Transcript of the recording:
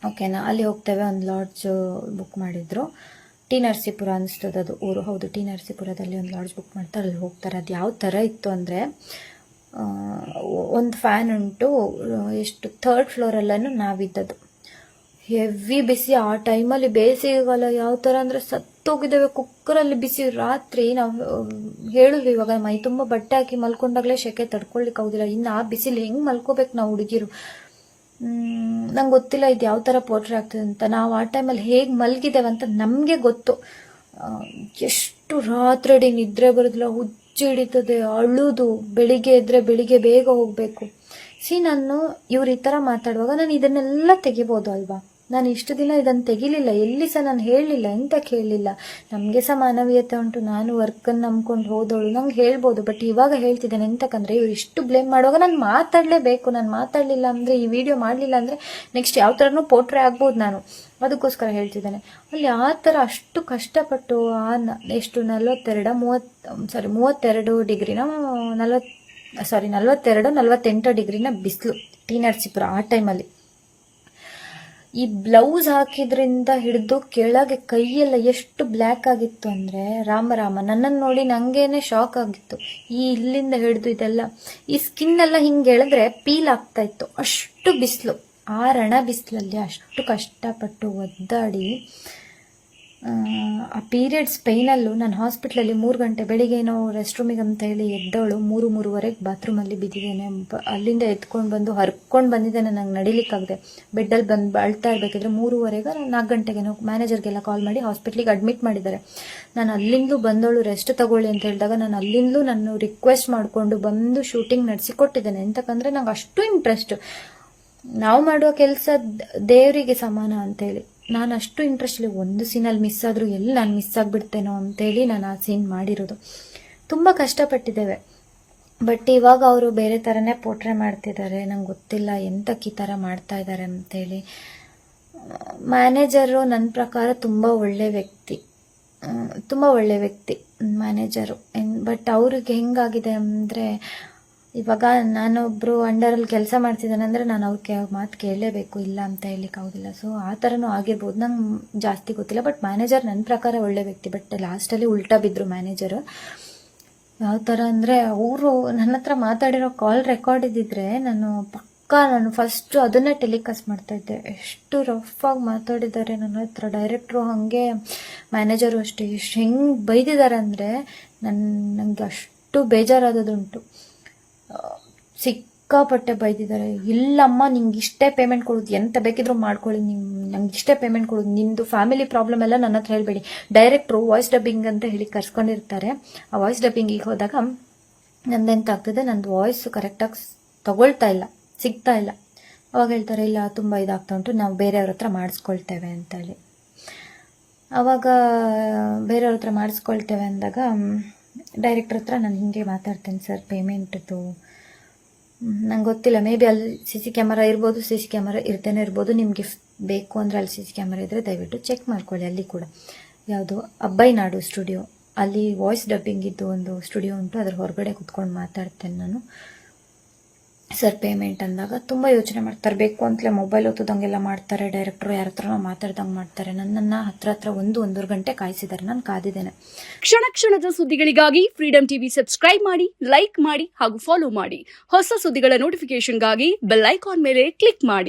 ಓಕೆನಾ. ಅಲ್ಲಿ ಹೋಗ್ತೇವೆ, ಒಂದು ಲಾಡ್ಜ್ ಬುಕ್ ಮಾಡಿದ್ರು. ಟಿ ನರಸೀಪುರ ಅನಿಸ್ತದೆ ಅದು ಊರು. ಹೌದು, ಟಿ ನರಸೀಪುರದಲ್ಲಿ ಒಂದು ಲಾಡ್ಜ್ ಬುಕ್ ಮಾಡ್ತಾರೆ, ಅಲ್ಲಿ ಹೋಗ್ತಾರೆ. ಅದು ಯಾವ ಥರ ಇತ್ತು ಅಂದರೆ, ಒಂದು ಫ್ಯಾನ್ ಉಂಟು, ಎಷ್ಟು 3rd ಫ್ಲೋರಲ್ಲೂ ನಾವಿದ್ದದ್ದು. ಹೆವಿ ಬಿಸಿ ಆ ಟೈಮಲ್ಲಿ, ಬೇಸಿಗೆಗಾಲ ಯಾವ ಥರ ಅಂದರೆ ಸತ್ತೋಗಿದ್ದೇವೆ. ಕುಕ್ಕರಲ್ಲಿ ಬಿಸಿ. ರಾತ್ರಿ ನಾವು ಹೇಳಿದ್ವಿ, ಇವಾಗ ಮೈ ತುಂಬ ಬಟ್ಟೆ ಹಾಕಿ ಮಲ್ಕೊಂಡಾಗಲೇ ಸೆಕೆ ತಡ್ಕೊಳ್ಲಿಕ್ಕೆ ಆಗೋದಿಲ್ಲ, ಇನ್ನು ಆ ಬಿಸಿಲು ಹೆಂಗೆ ಮಲ್ಕೋಬೇಕು ನಾವು ಹುಡುಗಿರು. ನಂಗೆ ಗೊತ್ತಿಲ್ಲ ಇದು ಯಾವ ಥರ ಪೋಟ್ರೆ ಆಗ್ತದೆ ಅಂತ. ನಾವು ಆ ಟೈಮಲ್ಲಿ ಹೇಗೆ ಮಲಗಿದ್ದೇವೆ ಅಂತ ನಮಗೆ ಗೊತ್ತು. ಎಷ್ಟು ರಾತ್ರಿ ನಿದ್ರೆ ಬರೋದಿಲ್ಲ, ಹುಚ್ಚು ಹಿಡಿತದೆ, ಅಳುದು. ಬೆಳಿಗ್ಗೆ ಇದ್ರೆ ಬೆಳಿಗ್ಗೆ ಬೇಗ ಹೋಗಬೇಕು. ನಾನು ಇವ್ರು ಈ ಥರ ಮಾತಾಡುವಾಗ ನಾನು ಇದನ್ನೆಲ್ಲ ತೆಗಿಬೋದು ಅಲ್ವಾ. ನಾನು ಇಷ್ಟು ದಿನ ಇದನ್ನು ತೆಗಿಲಿಲ್ಲ, ಎಲ್ಲಿ ಸಹ ನಾನು ಹೇಳಲಿಲ್ಲ, ಎಂತ ಕೇಳಲಿಲ್ಲ. ನಮಗೆ ಸಹ ಮಾನವೀಯತೆ ಉಂಟು, ನಾನು ವರ್ಕನ್ನು ನಂಬ್ಕೊಂಡು ಹೋದವಳು, ನಂಗೆ ಹೇಳ್ಬೋದು. ಬಟ್ ಇವಾಗ ಹೇಳ್ತಿದ್ದೇನೆ ಎಂತಕ್ಕಂದ್ರೆ, ಇವ್ರು ಇಷ್ಟು ಬ್ಲೇಮ್ ಮಾಡುವಾಗ ನಾನು ಮಾತಾಡಲೇಬೇಕು. ನಾನು ಮಾತಾಡಲಿಲ್ಲ ಅಂದರೆ, ಈ ವಿಡಿಯೋ ಮಾಡಲಿಲ್ಲ ಅಂದರೆ ನೆಕ್ಸ್ಟ್ ಯಾವ ಥರನೂ ಪೋಟ್ರೆ ಆಗ್ಬೋದು ನಾನು. ಅದಕ್ಕೋಸ್ಕರ ಹೇಳ್ತಿದ್ದೇನೆ. ಅಲ್ಲಿ ಆ ಥರ ಅಷ್ಟು ಕಷ್ಟಪಟ್ಟು ಎಷ್ಟು 32 ಡಿಗ್ರಿನ 48 ಡಿಗ್ರಿನ ಬಿಸಿಲು ಟಿ ನರಸೀಪುರ ಆ ಟೈಮಲ್ಲಿ. ಈ ಬ್ಲೌಸ್ ಹಾಕಿದ್ರಿಂದ ಹಿಡಿದು ಕೆಳಗೆ ಕೈಯೆಲ್ಲ ಎಷ್ಟು ಬ್ಲ್ಯಾಕ್ ಆಗಿತ್ತು ಅಂದರೆ ರಾಮ. ನನ್ನನ್ನು ನೋಡಿ ನಂಗೇನೆ ಶಾಕ್ ಆಗಿತ್ತು. ಈ ಇಲ್ಲಿಂದ ಹಿಡಿದು ಇದೆಲ್ಲ, ಈ ಸ್ಕಿನ್ ಎಲ್ಲ ಹಿಂಗೆ ಎಳೆದ್ರೆ ಪೀಲ್ ಆಗ್ತಾ ಇತ್ತು, ಅಷ್ಟು ಬಿಸಿಲು. ಆ ರಣ ಬಿಸಿಲಲ್ಲಿ ಅಷ್ಟು ಕಷ್ಟಪಟ್ಟು ಒದ್ದಾಡಿ, ಆ ಪೀರಿಯಡ್ಸ್ ಪೈನಲ್ಲೂ ನಾನು ಹಾಸ್ಪಿಟ್ಲಲ್ಲಿ 3 ಗಂಟೆ, ಬೆಳಿಗ್ಗೆ ಏನೋ ರೆಸ್ಟ್ ರೂಮಿಗೆ ಅಂತ ಹೇಳಿ ಎದ್ದವಳು 3:03ವರೆಗೆ ಬಾತ್ರೂಮಲ್ಲಿ ಬಿದ್ದಿದ್ದೇನೆ. ಅಲ್ಲಿಂದ ಎತ್ಕೊಂಡು ಬಂದು ಹರ್ಕೊಂಡು ಬಂದಿದ್ದೇನೆ. ನಂಗೆ ನಡಿಲಿಕ್ಕಾಗದೆ ಬೆಡ್ಡಲ್ಲಿ ಬಂದು ಅಳ್ತಾ ಇರಬೇಕಿದ್ರೆ 3:03ಗೆ 4 ಗಂಟೆಗೇನೋ ಮ್ಯಾನೇಜರ್ಗೆಲ್ಲ ಕಾಲ್ ಮಾಡಿ ಹಾಸ್ಪಿಟ್ಲಿಗೆ ಅಡ್ಮಿಟ್ ಮಾಡಿದ್ದಾರೆ. ನಾನು ಅಲ್ಲಿಂದಲೂ ಬಂದವಳು ರೆಸ್ಟ್ ತಗೊಳ್ಳಿ ಅಂತ ಹೇಳಿದಾಗ ನಾನು ಅಲ್ಲಿಂದಲೂ ನಾನು ರಿಕ್ವೆಸ್ಟ್ ಮಾಡಿಕೊಂಡು ಬಂದು ಶೂಟಿಂಗ್ ನಡೆಸಿಕೊಟ್ಟಿದ್ದೇನೆ. ಎಂತಕ್ಕಂದರೆ ನಂಗೆ ಅಷ್ಟು ಇಂಟ್ರೆಸ್ಟ್. ನಾವು ಮಾಡುವ ಕೆಲಸ ದೇವರಿಗೆ ಸಮಾನ ಅಂತೇಳಿ ನಾನು ಅಷ್ಟು ಇಂಟ್ರೆಸ್ಟ್ಲಿ. ಒಂದು ಸೀನಲ್ಲಿ ಮಿಸ್ ಆದರೂ ಎಲ್ಲಿ ನಾನು ಮಿಸ್ ಆಗಿಬಿಡ್ತೇನೋ ಅಂತೇಳಿ ನಾನು ಆ ಸೀನ್ ಮಾಡಿರೋದು. ತುಂಬ ಕಷ್ಟಪಟ್ಟಿದ್ದೇವೆ. ಬಟ್ ಇವಾಗ ಅವರು ಬೇರೆ ಥರನೇ ಪೋಟ್ರೆ ಮಾಡ್ತಿದ್ದಾರೆ. ನಂಗೆ ಗೊತ್ತಿಲ್ಲ ಎಂತಕ್ಕೆ ಈ ಥರ ಮಾಡ್ತಾ ಇದ್ದಾರೆ ಅಂತೇಳಿ. ಮ್ಯಾನೇಜರು ನನ್ನ ಪ್ರಕಾರ ತುಂಬ ಒಳ್ಳೆ ವ್ಯಕ್ತಿ ಮ್ಯಾನೇಜರು. ಬಟ್ ಅವ್ರಿಗೆ ಹೆಂಗಾಗಿದೆ ಅಂದರೆ, ಇವಾಗ ನಾನೊಬ್ಬರು ಅಂಡರಲ್ಲಿ ಕೆಲಸ ಮಾಡ್ತಿದ್ದಾನೆ ಅಂದರೆ ನಾನು ಅವ್ರಿಗೆ ಮಾತು ಕೇಳಲೇಬೇಕು, ಇಲ್ಲ ಅಂತ ಹೇಳಲಿಕ್ಕೆ ಆಗೋದಿಲ್ಲ. ಸೊ ಆ ಥರನೂ ಆಗಿರ್ಬೋದು, ನಂಗೆ ಜಾಸ್ತಿ ಗೊತ್ತಿಲ್ಲ. ಬಟ್ ಮ್ಯಾನೇಜರ್ ನನ್ನ ಪ್ರಕಾರ ಒಳ್ಳೆ ವ್ಯಕ್ತಿ. ಬಟ್ ಲಾಸ್ಟಲ್ಲಿ ಉಲ್ಟಾ ಬಿದ್ದರು ಮ್ಯಾನೇಜರು. ಯಾವ ಥರ ಅಂದರೆ, ಅವರು ನನ್ನ ಹತ್ರ ಮಾತಾಡಿರೋ ಕಾಲ್ ರೆಕಾರ್ಡ್ ಇದ್ದಿದ್ರೆ ನಾನು ಫಸ್ಟು ಅದನ್ನೇ ಟೆಲಿಕಾಸ್ಟ್ ಮಾಡ್ತಾಯಿದ್ದೆ. ಎಷ್ಟು ರಫ್ ಆಗಿ ಮಾತಾಡಿದ್ದಾರೆ ನನ್ನ ಹತ್ರ. ಡೈರೆಕ್ಟ್ರು ಹಾಗೆ, ಮ್ಯಾನೇಜರು ಅಷ್ಟೇ. ಹೆಂಗೆ ಬೈದಿದ್ದಾರೆ ಅಂದರೆ ನನಗೆ ಅಷ್ಟು ಬೇಜಾರಾದದುಂಟು. ಸಿಕ್ಕಾಪಟ್ಟೆ ಬೈದಿದ್ದಾರೆ. ಇಲ್ಲಮ್ಮ, ನಿಂಗೆ ಇಷ್ಟೇ ಪೇಮೆಂಟ್ ಕೊಡೋದು, ಎಂತ ಬೇಕಿದ್ರೂ ಮಾಡ್ಕೊಳ್ಳಿ, ನಂಗೆ ಇಷ್ಟೇ ಪೇಮೆಂಟ್ ಕೊಡೋದು, ನಿಮ್ಮದು ಫ್ಯಾಮಿಲಿ ಪ್ರಾಬ್ಲಮ್ ಎಲ್ಲ ನನ್ನ ಹತ್ರ ಹೇಳಬೇಡಿ. ಡೈರೆಕ್ಟ್ರು ವಾಯ್ಸ್ ಡಬ್ಬಿಂಗ್ ಅಂತ ಹೇಳಿ ಕರ್ಸ್ಕೊಂಡಿರ್ತಾರೆ. ಆ ವಾಯ್ಸ್ ಡಬ್ಬಿಂಗಿಗೆ ಹೋದಾಗ ನಂದೆಂತ ಆಗ್ತದೆ, ನಂದು ವಾಯ್ಸ್ ಕರೆಕ್ಟಾಗಿ ತಗೊಳ್ತಾ ಇಲ್ಲ, ಸಿಗ್ತಾ ಇಲ್ಲ. ಅವಾಗ ಹೇಳ್ತಾರೆ, ಇಲ್ಲ ತುಂಬ ಇದಾಗ್ತಾ ಉಂಟು, ನಾವು ಬೇರೆಯವ್ರ ಹತ್ರ ಮಾಡಿಸ್ಕೊಳ್ತೇವೆ ಅಂತೇಳಿ. ಆವಾಗ ಬೇರೆಯವ್ರ ಹತ್ರ ಮಾಡಿಸ್ಕೊಳ್ತೇವೆ ಅಂದಾಗ ಡೈರೆಕ್ಟ್ರ್ ಹತ್ರ ನಾನು ಹಿಂಗೆ ಮಾತಾಡ್ತೇನೆ, ಸರ್ ಪೇಮೆಂಟ್ದು ನಂಗೆ ಗೊತ್ತಿಲ್ಲ, ಮೇ ಬಿ ಅಲ್ಲಿ CC ಕ್ಯಾಮರಾ ಇರ್ಬೋದು, CC ಕ್ಯಾಮರಾ ಇರ್ತೇನೆ ಇರ್ಬೋದು. ನಿಮಗೆ ಬೇಕು ಅಂದರೆ ಅಲ್ಲಿ CC ಕ್ಯಾಮರಾ ಇದ್ದರೆ ದಯವಿಟ್ಟು ಚೆಕ್ ಮಾಡ್ಕೊಳ್ಳಿ. ಅಲ್ಲಿ ಕೂಡ ಯಾವುದು ಅಬ್ಬೈನಾಡು ಸ್ಟುಡಿಯೋ, ಅಲ್ಲಿ ವಾಯ್ಸ್ ಡಬ್ಬಿಂಗ್ ಇದ್ದು ಒಂದು ಸ್ಟುಡಿಯೋ ಉಂಟು, ಅದ್ರ ಹೊರಗಡೆ ಕುತ್ಕೊಂಡು ಮಾತಾಡ್ತೇನೆ ನಾನು. ಸರ್ ಪೇಮೆಂಟ್ ಅಂದಾಗ ತುಂಬ ಯೋಚನೆ ಮಾಡ್ತಾರೆ. ಬೇಕು ಅಂತಲೇ ಮೊಬೈಲ್ ಓದೋದಂಗೆಲ್ಲ ಮಾಡ್ತಾರೆ. ಡೈರೆಕ್ಟ್ರು ಯಾರ ಹತ್ರನೋ ಮಾತಾಡ್ದಂಗೆ ಮಾಡ್ತಾರೆ. ನನ್ನನ್ನು ಹತ್ರ 1-1.5 ಗಂಟೆ ಕಾಯಿಸಿದ್ದಾರೆ. ನಾನು ಕಾದಿದ್ದೇನೆ. ಕ್ಷಣದ ಸುದ್ದಿಗಳಿಗಾಗಿ ಫ್ರೀಡಮ್ ಟಿವಿ ಸಬ್ಸ್ಕ್ರೈಬ್ ಮಾಡಿ, ಲೈಕ್ ಮಾಡಿ ಹಾಗೂ ಫಾಲೋ ಮಾಡಿ. ಹೊಸ ಸುದ್ದಿಗಳ ನೋಟಿಫಿಕೇಶನ್ಗಾಗಿ ಬೆಲ್ ಐಕಾನ್ ಮೇಲೆ ಕ್ಲಿಕ್ ಮಾಡಿ.